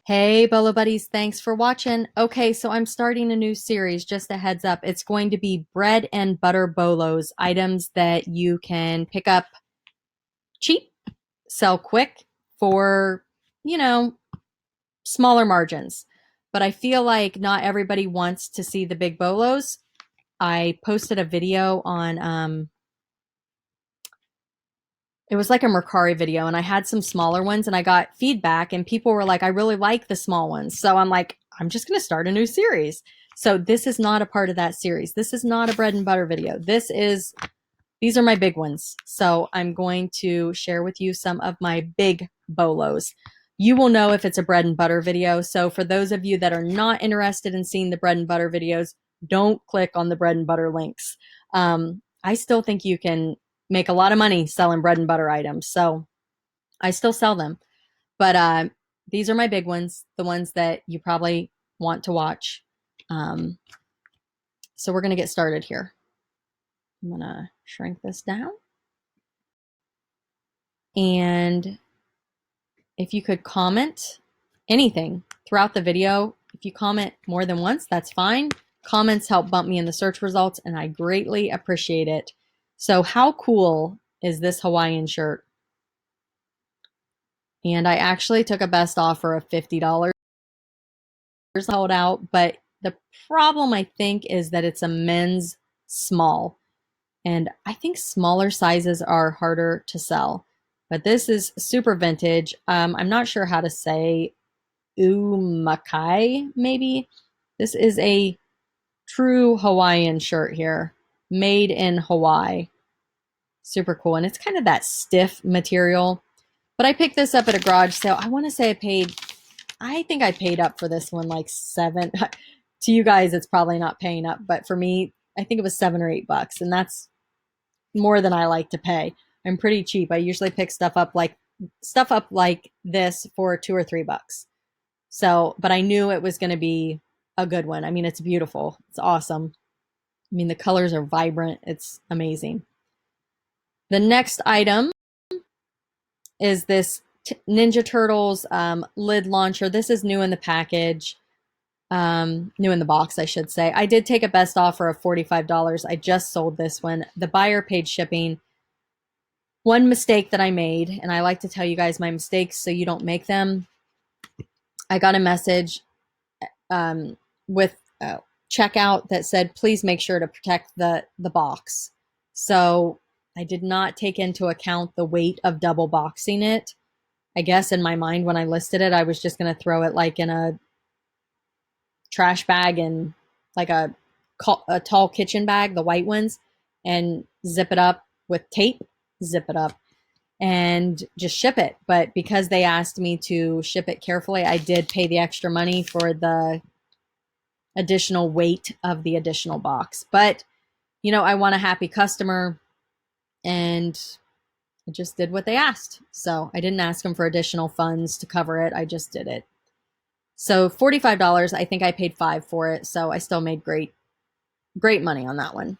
Hey, Bolo Buddies, thanks for watching. Okay, so I'm starting a new series, just a heads up. It's going to be bread and butter bolos, items that you can pick up cheap, sell quick for, you know, smaller margins. But I feel like not everybody wants to see the big bolos. I posted a video on it was like a Mercari video, and I had some smaller ones and I got feedback and people were like, I really like the small ones. So I'm like, I'm just going to start a new series. So this is not a part of that series. This is not a bread and butter video. These are my big ones. So I'm going to share with you some of my big bolos. You will know if it's a bread and butter video. So for those of you that are not interested in seeing the bread and butter videos, don't click on the bread and butter links. I still think you can make a lot of money selling bread and butter items. So I still sell them. But these are my big ones, the ones that you probably want to watch. Um, so we're going to get started here. I'm going to shrink this down. And if you could comment anything throughout the video, if you comment more than once, that's fine. Comments help bump me in the search results, and I greatly appreciate it. So how cool is this Hawaiian shirt? And I actually took a best offer of $50 sold out, but the problem I think is that it's a men's small, and I think smaller sizes are harder to sell. But this is super vintage. I'm not sure how to say umakai, maybe. This is a true Hawaiian shirt here, made in Hawaii. Super cool, and it's kind of that stiff material. But I picked this up at a garage sale. I want to say I think I paid up for this one like seven. To you guys, it's probably not paying up, but for me, I think it was $7 or $8, and that's more than I like to pay. I'm pretty cheap. I usually pick stuff up like this for $2 or $3. So, but I knew it was going to be a good one. I mean, it's beautiful. It's awesome. I mean, the colors are vibrant. It's amazing. The next item is this Ninja Turtles lid launcher. This is new in the package. New in the box, I should say. I did take a best offer of $45. I just sold this one. The buyer paid shipping. One mistake that I made, and I like to tell you guys my mistakes so you don't make them. I got a message with checkout that said, please make sure to protect the box. So I did not take into account the weight of double boxing it. I guess in my mind when I listed it, I was just going to throw it like in a trash bag and like a tall kitchen bag, the white ones, and zip it up with tape, zip it up, and just ship it. But because they asked me to ship it carefully, I did pay the extra money for the additional weight of the additional box. But, you know, I want a happy customer, and I just did what they asked. So I didn't ask them for additional funds to cover it. I just did it. So $45, I think I paid $5 for it. So I still made great money on that one.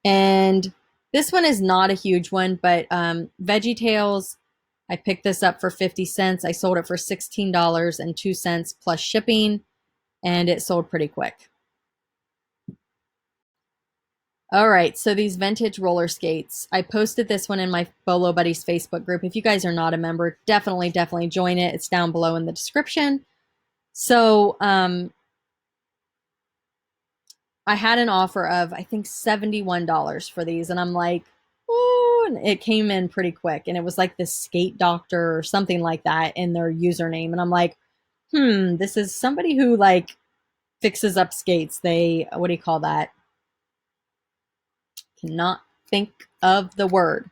And this one is not a huge one, but Veggie Tales, I picked this up for 50 cents. I sold it for $16.02 plus shipping, and it sold pretty quick. All right, so these vintage roller skates. I posted this one in my Bolo Buddies Facebook group. If you guys are not a member, definitely join it. It's down below in the description. So I had an offer of, I think, $71 for these, and I'm like, oh, and it came in pretty quick, and it was like this skate doctor or something like that in their username, and I'm like, this is somebody who like fixes up skates. They, what do you call that? Cannot think of the word.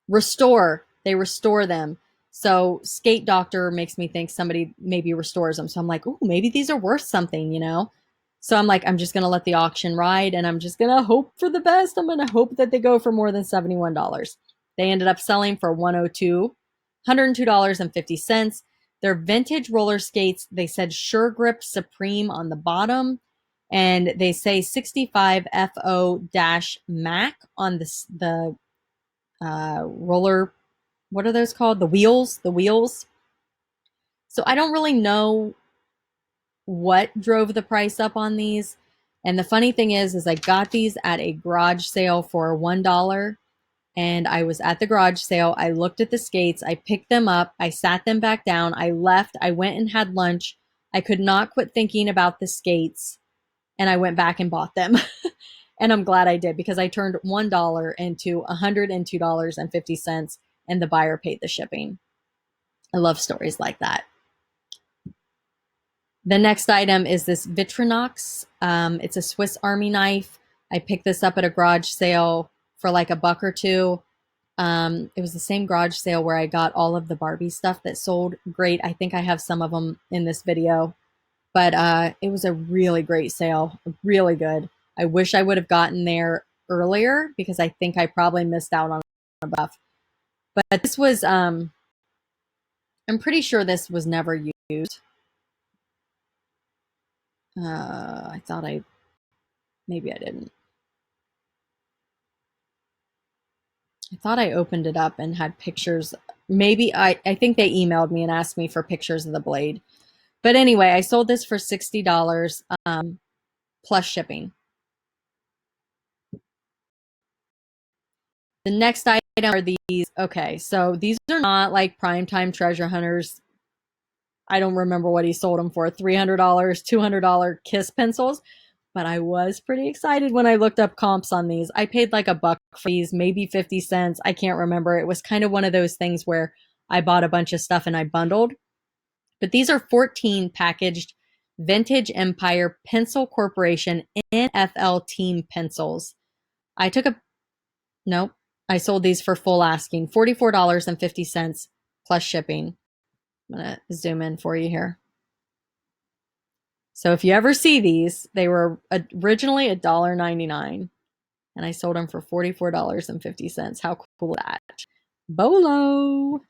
Restore. They restore them. So skate doctor makes me think somebody maybe restores them. So I'm like, oh, maybe these are worth something, you know? So I'm like, I'm just going to let the auction ride, and I'm just going to hope for the best. I'm going to hope that they go for more than $71. They ended up selling for $102.50. They're vintage roller skates. They said Sure Grip Supreme on the bottom, and they say 65 FO-MAC on the roller what are those called? The wheels. So I don't really know what drove the price up on these. And the funny thing is I got these at a garage sale for $1. And I was at the garage sale. I looked at the skates. I picked them up. I sat them back down. I left. I went and had lunch. I could not quit thinking about the skates. And I went back and bought them. And I'm glad I did because I turned $1 into $102.50 and the buyer paid the shipping. I love stories like that. The next item is this Vitrinox. It's a Swiss Army knife. I picked this up at a garage sale for like $1 or $2. It was the same garage sale where I got all of the Barbie stuff that sold great. I think I have some of them in this video, but it was a really great sale, really good. I wish I would have gotten there earlier because I think I probably missed out on stuff. But this was, I'm pretty sure this was never used. I thought maybe I didn't. I thought I opened it up and had pictures. Maybe I think they emailed me and asked me for pictures of the blade. But anyway, I sold this for $60 plus shipping. The next item are these. Okay, so these are not like primetime treasure hunters. I don't remember what he sold them for, $300, $200 Kiss pencils. But I was pretty excited when I looked up comps on these. I paid like $1 for these, maybe 50 cents. I can't remember. It was kind of one of those things where I bought a bunch of stuff and I bundled. But these are 14 packaged Vintage Empire Pencil Corporation NFL team pencils. I took nope. I sold these for full asking, $44.50 plus shipping. I'm going to zoom in for you here. So if you ever see these, they were originally $1.99 and I sold them for $44.50. How cool is that? BOLO.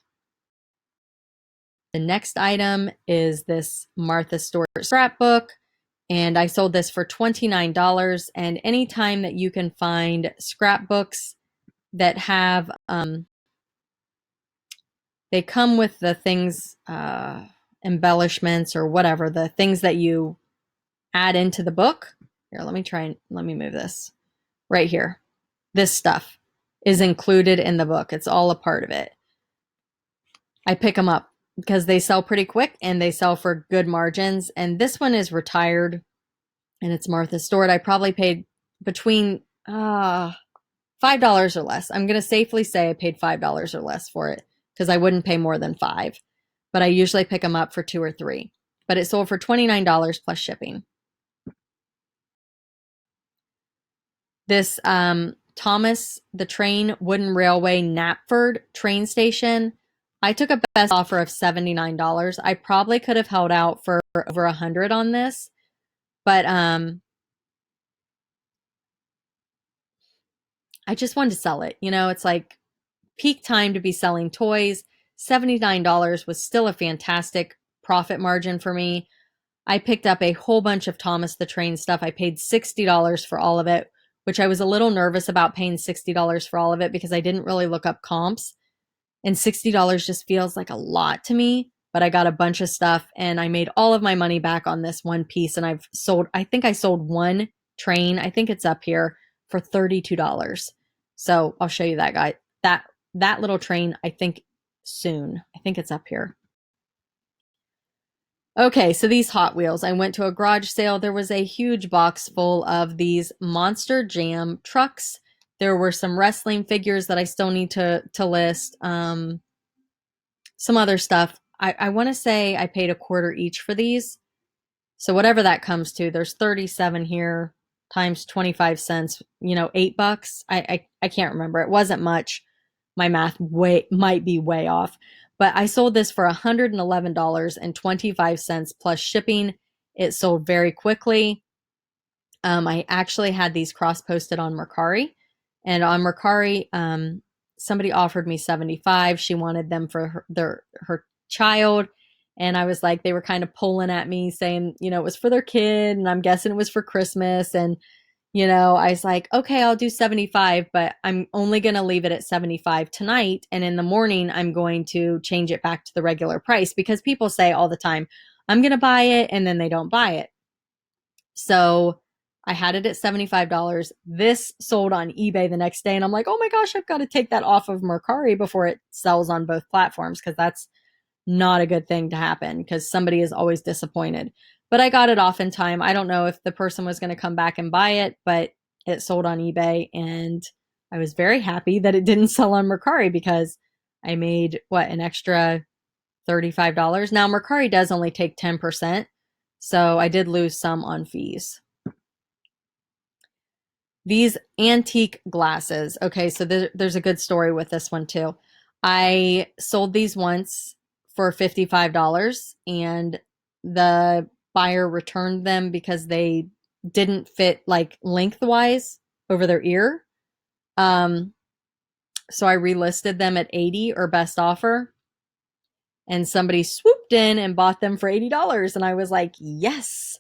The next item is this Martha Stewart scrapbook, and I sold this for $29. And anytime that you can find scrapbooks that have, they come with the things, embellishments or whatever, the things that you add into the book. Here, let me move this right here. This stuff is included in the book. It's all a part of it. I pick them up because they sell pretty quick and they sell for good margins. And this one is retired and it's Martha Stewart. I probably paid between $5 or less. I'm going to safely say I paid $5 or less for it because I wouldn't pay more than $5. But I usually pick them up for $2 or $3. But it sold for $29 plus shipping. This Thomas the Train Wooden Railway Knapford train station. I took a best offer of $79. I probably could have held out for over $100 on this, but I just wanted to sell it. You know, it's like peak time to be selling toys. $79 was still a fantastic profit margin for me. I picked up a whole bunch of Thomas the Train stuff. I paid $60 for all of it, which I was a little nervous about paying $60 for all of it because I didn't really look up comps. And $60 just feels like a lot to me, but I got a bunch of stuff and I made all of my money back on this one piece. And I think I sold one train. I think it's up here for $32. So I'll show you that guy, that little train, I think soon. I think it's up here. Okay, so these Hot Wheels. I went to a garage sale. There was a huge box full of these Monster Jam trucks. There were some wrestling figures that I still need to list. Some other stuff. I want to say I paid $0.25 each for these. So whatever that comes to, there's 37 here times 25 cents, $8. I can't remember. It wasn't much. My math might be way off. But I sold this for $111.25 plus shipping. It sold very quickly. I actually had these cross-posted on Mercari. And on Mercari, somebody offered me $75. She wanted them for her child. And I was like, they were kind of pulling at me saying, it was for their kid. And I'm guessing it was for Christmas. And, I was like, okay, I'll do 75, but I'm only going to leave it at 75 tonight. And in the morning, I'm going to change it back to the regular price because people say all the time, I'm going to buy it, and then they don't buy it. So I had it at $75. This sold on eBay the next day. And I'm like, oh my gosh, I've got to take that off of Mercari before it sells on both platforms, because that's not a good thing to happen, because somebody is always disappointed. But I got it off in time. I don't know if the person was going to come back and buy it, but it sold on eBay, and I was very happy that it didn't sell on Mercari, because I made an extra $35. Now Mercari does only take 10%, so I did lose some on fees. These antique glasses. Okay, so there's a good story with this one too. I sold these once for $55, and the buyer returned them because they didn't fit like lengthwise over their ear. So I relisted them at 80 or best offer, and somebody swooped in and bought them for $80, and I was like, yes.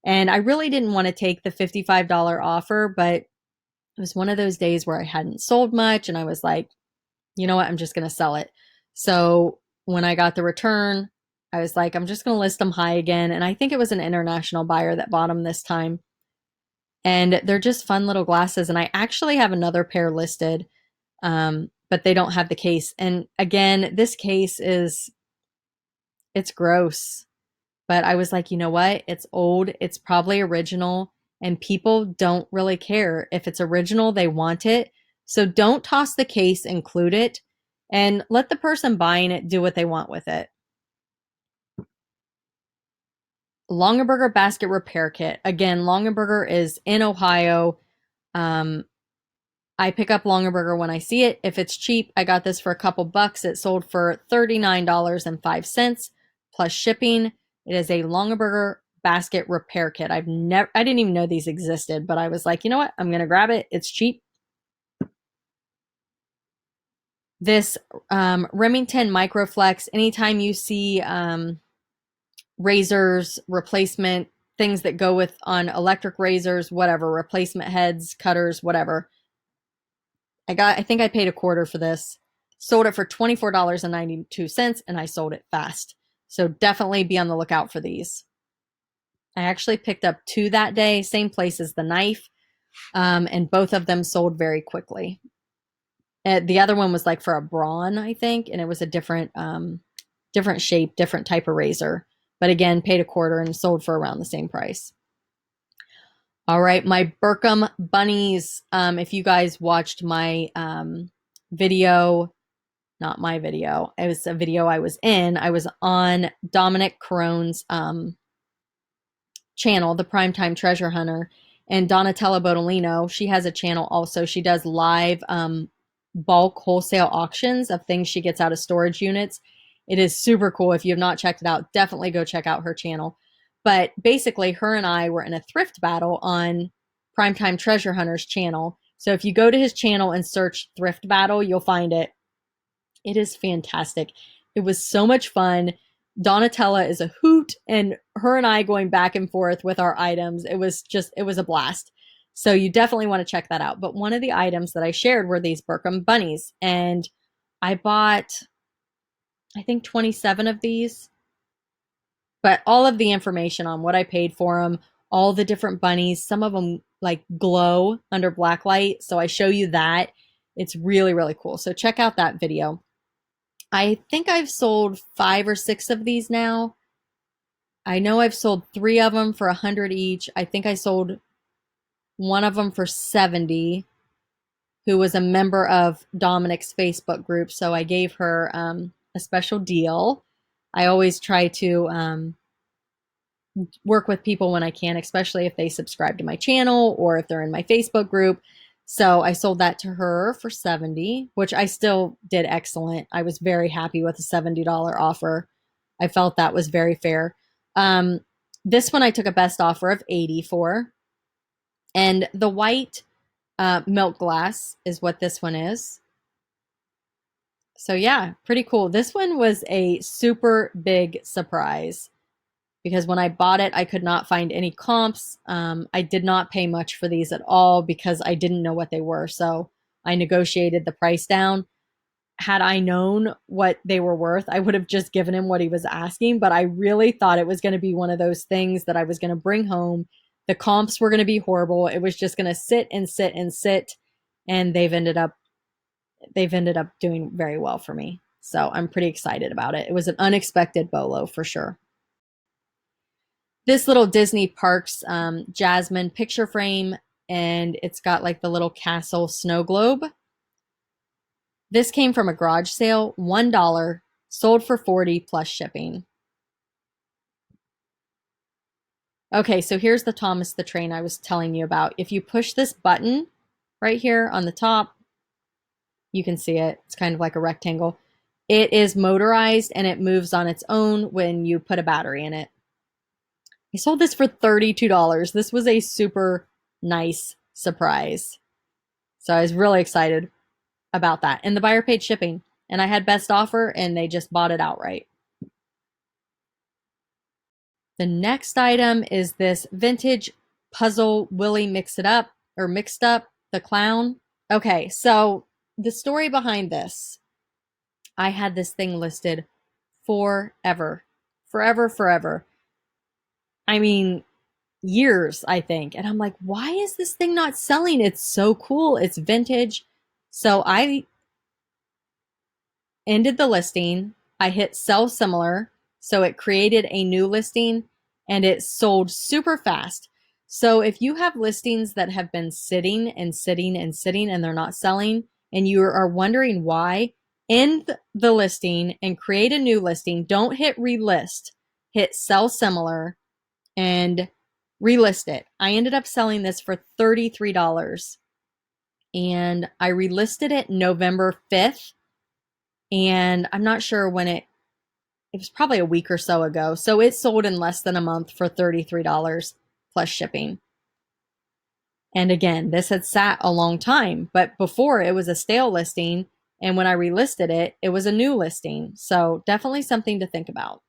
And I really didn't want to take the $55 offer, but it was one of those days where I hadn't sold much, and I was like, you know what, I'm just going to sell it. So when I got the return, I was like, I'm just going to list them high again. And I think it was an international buyer that bought them this time. And they're just fun little glasses. And I actually have another pair listed, but they don't have the case. And again, this case it's gross. But I was like, you know what? It's old. It's probably original. And people don't really care. If it's original, they want it. So don't toss the case, include it, and let the person buying it do what they want with it. Longaberger Basket Repair Kit. Again, Longaberger is in Ohio. I pick up Longaberger when I see it. If it's cheap, I got this for a couple bucks. It sold for $39.05 plus shipping. It is a Longaberger basket repair kit. I didn't even know these existed, but I was like, you know what? I'm going to grab it. It's cheap. This Remington Microflex, anytime you see razors, replacement things that go with on electric razors, whatever, replacement heads, cutters, whatever. I think I paid a quarter for this. Sold it for $24.92, and I sold it fast. So definitely be on the lookout for these. I actually picked up 2 that day, same place as the knife, and both of them sold very quickly. The other one was like for a brawn, I think, and it was a different shape, different type of razor. But again, paid a quarter and sold for around the same price. All right, my Burkham bunnies. If you guys watched my video, not my video, it was a video I was in. I was on Dominic Carone's channel, the Primetime Treasure Hunter, and Donatella Bodolino. She has a channel also. She does live bulk wholesale auctions of things she gets out of storage units. It is super cool. If you have not checked it out, definitely go check out her channel. But basically, her and I were in a thrift battle on Primetime Treasure Hunter's channel. So if you go to his channel and search thrift battle, you'll find it. It is fantastic. It was so much fun. Donatella is a hoot, and her and I going back and forth with our items. It was a blast. So you definitely want to check that out. But one of the items that I shared were these Burkham bunnies, and I bought, I think, 27 of these. But all of the information on what I paid for them, all the different bunnies, some of them like glow under black light. So I show you that. It's really, really cool. So check out that video. I think I've sold 5 or 6 of these now. I know I've sold 3 of them for 100 each. I think I sold one of them for 70, who was a member of Dominic's Facebook group. So I gave her a special deal. I always try to work with people when I can, especially if they subscribe to my channel or if they're in my Facebook group. So I sold that to her for 70, which I still did excellent. I was very happy with a $70 offer. I felt that was very fair. This one I took a best offer of 80 for. And the white milk glass is what this one is. So yeah, pretty cool. This one was a super big surprise. because when I bought it, I could not find any comps. I did not pay much for these at all because I didn't know what they were. So I negotiated the price down. Had I known what they were worth, I would have just given him what he was asking. But I really thought it was going to be one of those things that I was going to bring home. The comps were going to be horrible. It was just going to sit and sit and sit. And they've ended up doing very well for me. So I'm pretty excited about it. It was an unexpected BOLO for sure. This little Disney Parks Jasmine picture frame, and it's got like the little castle snow globe. This came from a garage sale, $1, sold for $40 plus shipping. Okay, so here's the Thomas the Train I was telling you about. If you push this button right here on the top, you can see it. It's kind of like a rectangle. It is motorized and it moves on its own when you put a battery in it. I sold this for $32. This was a super nice surprise. So I was really excited about that. And the buyer paid shipping. And I had best offer and they just bought it outright. The next item is this vintage puzzle Willy Mixed Up, the clown. Okay, so the story behind this, I had this thing listed forever. I mean, years, I think. And I'm like, why is this thing not selling? It's so cool. It's vintage. So I ended the listing. I hit sell similar. So it created a new listing and it sold super fast. So if you have listings that have been sitting and sitting and sitting and they're not selling and you are wondering why, end the listing and create a new listing. Don't hit relist, hit sell similar and relist it. I ended up selling this for $33 and I relisted it November 5th. And I'm not sure when it was probably a week or so ago. So it sold in less than a month for $33 plus shipping. And again, this had sat a long time, but before it was a stale listing. And when I relisted it, it was a new listing. So definitely something to think about.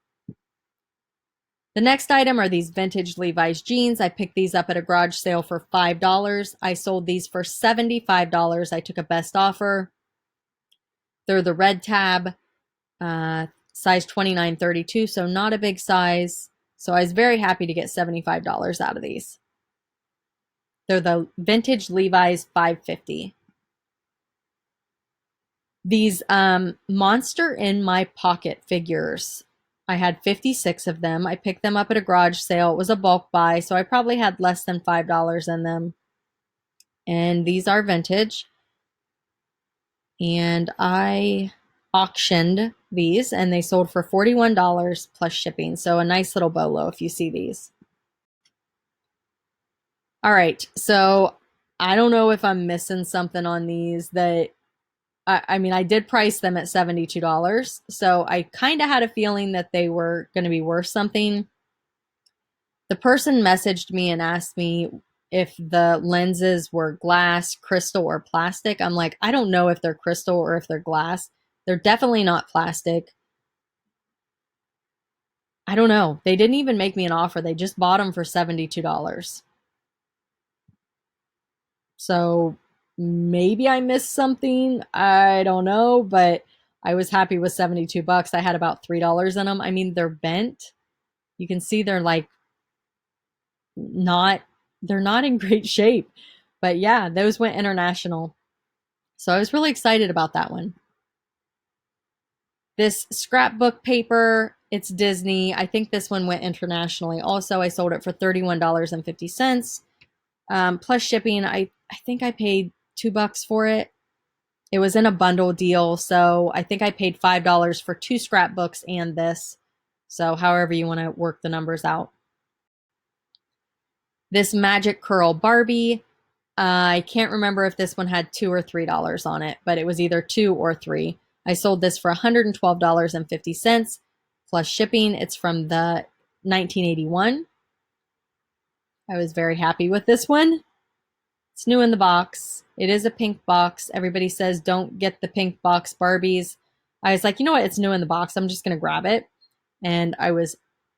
The next item are these vintage Levi's jeans. I picked these up at a garage sale for $5. I sold these for $75. I took a best offer. They're the red tab, size 29-32, so not a big size. So I was very happy to get $75 out of these. They're the vintage Levi's 550. These Monster in My Pocket figures. I had 56 of them. I picked them up at a garage sale. It was a bulk buy, so I probably had less than $5 in them. And these are vintage. And I auctioned these and they sold for $41 plus shipping. So a nice little BOLO if you see these. All right. So I don't know if I'm missing something on these that I mean, I did price them at $72. So I kind of had a feeling that they were going to be worth something. The person messaged me and asked me if the lenses were glass, crystal, or plastic. I'm like, I don't know if they're crystal or if they're glass. They're definitely not plastic. I don't know. They didn't even make me an offer. They just bought them for $72. So maybe I missed something. I don't know, but I was happy with 72 bucks. I had about $3 in them. I mean, they're bent. You can see they're like they're not in great shape. But yeah, those went international. So I was really excited about that one. This scrapbook paper, it's Disney. I think this one went internationally. Also, I sold it for $31.50. Plus shipping, I think I paid $2 for it. It was in a bundle deal, so I think I paid $5 for 2 scrapbooks and this. So however you want to work the numbers out. This Magic Curl Barbie, I can't remember if this one had $2 or $3 on it, but it was either 2 or 3. I sold this for $112.50 plus shipping. It's from the 1981. I was very happy with this one. It's new in the box. It is a pink box. Everybody says don't get the pink box Barbies. I was like, you know what? It's new in the box. I'm just going to grab it. And I was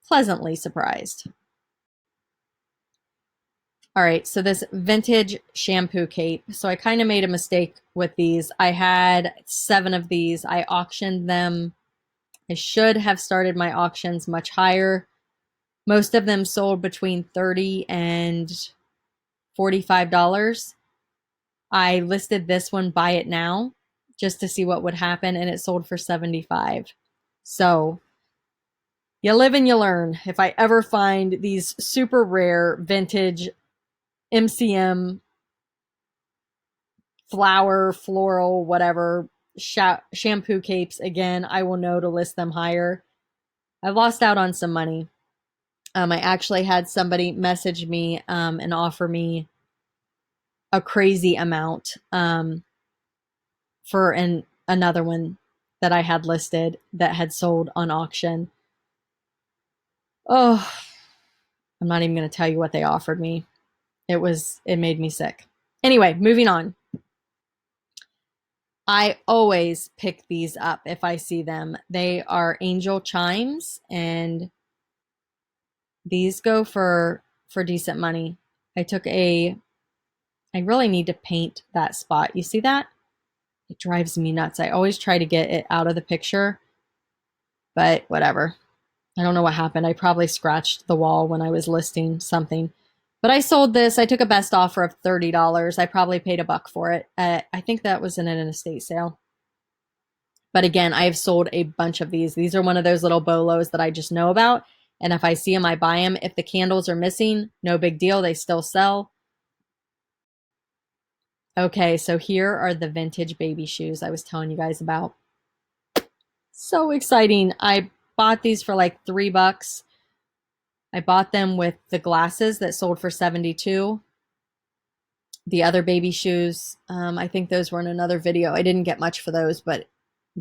pleasantly surprised. All right, so this vintage shampoo cape. So I kind of made a mistake with these. I had 7 of these. I auctioned them. I should have started my auctions much higher. Most of them sold between $30 and $45. I listed this one, buy it now, just to see what would happen, and it sold for $75. So you live and you learn. If I ever find these super rare vintage MCM floral, whatever, shampoo capes again, I will know to list them higher. I lost out on some money. I actually had somebody message me and offer me a crazy amount for another one that I had listed that had sold on auction. Oh, I'm not even going to tell you what they offered me. It made me sick. Anyway, moving on. I always pick these up if I see them. They are angel chimes, and these go for decent money. I really need to paint that spot. You see that? It drives me nuts. I always try to get it out of the picture, but whatever. I don't know what happened. I probably scratched the wall when I was listing something. But I sold this. I took a best offer of $30. I probably paid $1 for it. I think that was in an estate sale. But again, I have sold a bunch of these. These are one of those little bolos that I just know about. And if I see them, I buy them. If the candles are missing, no big deal. They still sell. Okay, so here are the vintage baby shoes I was telling you guys about. So exciting. I bought these for like $3. I bought them with the glasses that sold for $72. The other baby shoes, I think those were in another video. I didn't get much for those, but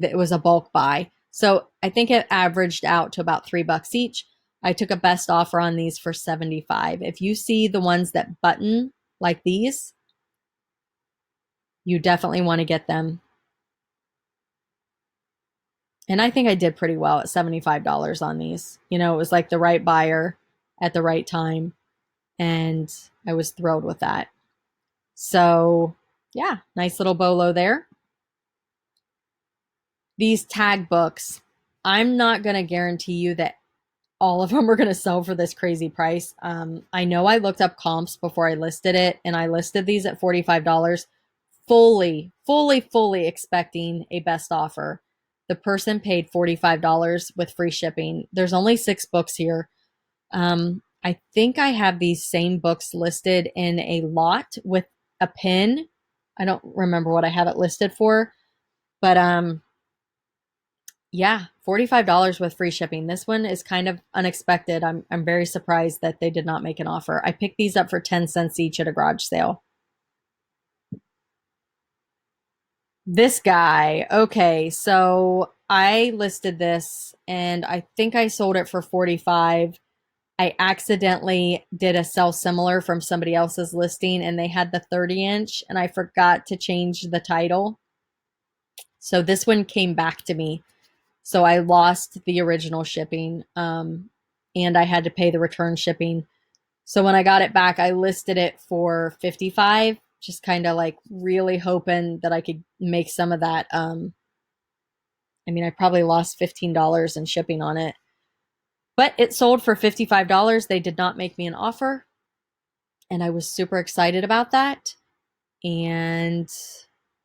it was a bulk buy. So I think it averaged out to about $3 each. I took a best offer on these for $75. If you see the ones that button like these, you definitely want to get them. And I think I did pretty well at $75 on these. You know, it was like the right buyer at the right time. And I was thrilled with that. So yeah, nice little bolo there. These tag books, I'm not going to guarantee you that all of them are going to sell for this crazy price. I know I looked up comps before I listed it, and I listed these at $45, fully expecting a best offer. The person paid $45 with free shipping. There's only 6 books here. I think I have these same books listed in a lot with a pin. I don't remember what I have it listed for, but yeah, $45 with free shipping. This one is kind of unexpected. I'm very surprised that they did not make an offer. I picked these up for 10 cents each at a garage sale. This guy. Okay, so I listed this and I think I sold it for 45. I accidentally did a sell similar from somebody else's listing and they had the 30-inch and I forgot to change the title. So this one came back to me. So I lost the original shipping and I had to pay the return shipping. So when I got it back, I listed it for 55, just kind of like really hoping that I could make some of that. I mean, I probably lost $15 in shipping on it, but it sold for $55. They did not make me an offer. And I was super excited about that. And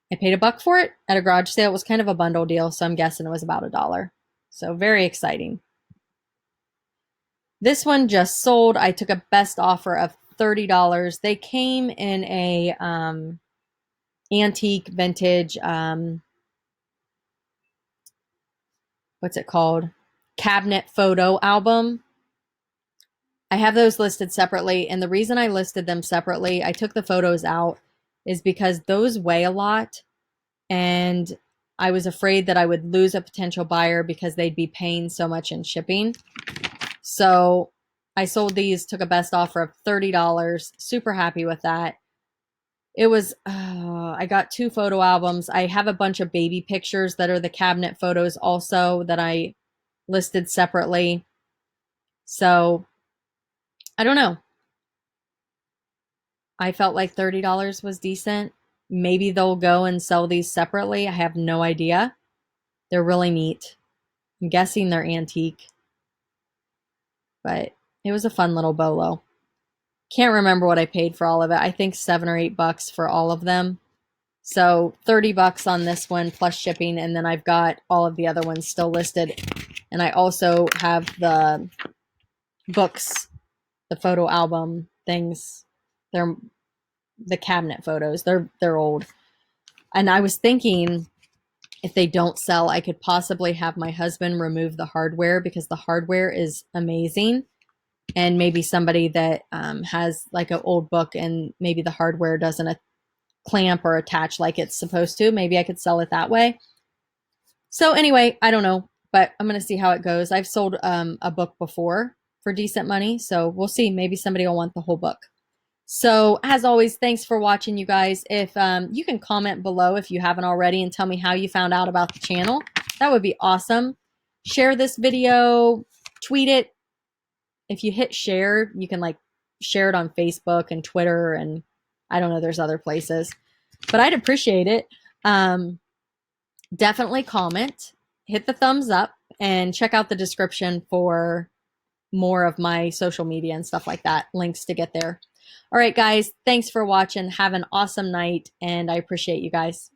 I paid $1 for it at a garage sale. It was kind of a bundle deal, so I'm guessing it was about $1. So very exciting. This one just sold. I took a best offer of $30. They came in a antique vintage, what's it called? Cabinet photo album. I have those listed separately. And the reason I listed them separately, I took the photos out, is because those weigh a lot. And I was afraid that I would lose a potential buyer because they'd be paying so much in shipping. So I sold these, took a best offer of $30. Super happy with that. It was, I got 2 photo albums. I have a bunch of baby pictures that are the cabinet photos also that I listed separately. So I don't know. I felt like $30 was decent. Maybe they'll go and sell these separately. I have no idea. They're really neat. I'm guessing they're antique, but it was a fun little bolo. Can't remember what I paid for all of it. I think $7 or $8 for all of them. So $30 on this one plus shipping, and then I've got all of the other ones still listed. And I also have the books, the photo album things. They're the cabinet photos. They're old. And I was thinking if they don't sell, I could possibly have my husband remove the hardware because the hardware is amazing. And maybe somebody that has like an old book and maybe the hardware doesn't clamp or attach like it's supposed to. Maybe I could sell it that way. So anyway, I don't know, but I'm going to see how it goes. I've sold a book before for decent money, so we'll see. Maybe somebody will want the whole book. So as always, thanks for watching, you guys. If you can comment below if you haven't already and tell me how you found out about the channel, that would be awesome. Share this video, tweet it. If you hit share, you can like share it on Facebook and Twitter, and I don't know, there's other places, but I'd appreciate it. Definitely comment, hit the thumbs up, and check out the description for more of my social media and stuff like that, links to get there. All right, guys, thanks for watching. Have an awesome night, and I appreciate you guys.